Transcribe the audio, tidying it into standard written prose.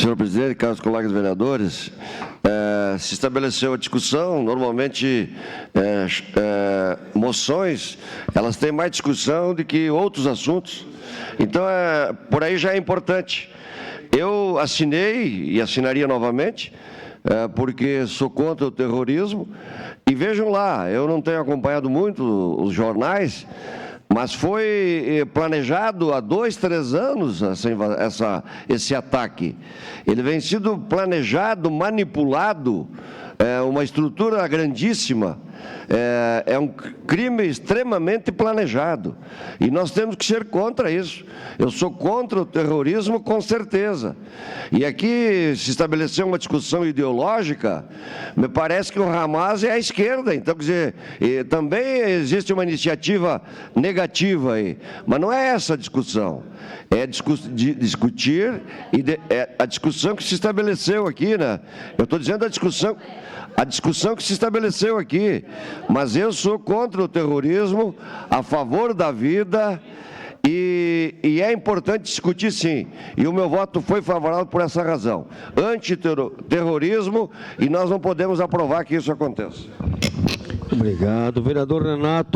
Senhor presidente, caros colegas vereadores, se estabeleceu a discussão, normalmente moções, elas têm mais discussão do que outros assuntos, então por aí já é importante. Eu assinei e assinaria novamente, porque sou contra o terrorismo, e vejam lá, eu não tenho acompanhado muito os jornais, mas foi planejado há 2, 3 anos esse ataque. Ele vem sido planejado, manipulado, uma estrutura grandíssima, é um crime extremamente planejado. E nós temos que ser contra isso. Eu sou contra o terrorismo, com certeza. E aqui se estabeleceu uma discussão ideológica, me parece que o Hamas é a esquerda. Então, quer dizer, também existe uma iniciativa negativa aí. Mas não é essa a discussão. É discutir a discussão que se estabeleceu aqui, né? Eu estou dizendo a discussão que se estabeleceu aqui, mas eu sou contra o terrorismo, a favor da vida, e é importante discutir sim, e o meu voto foi favorável por essa razão, antiterrorismo, e nós não podemos aprovar que isso aconteça. Obrigado, vereador Renato.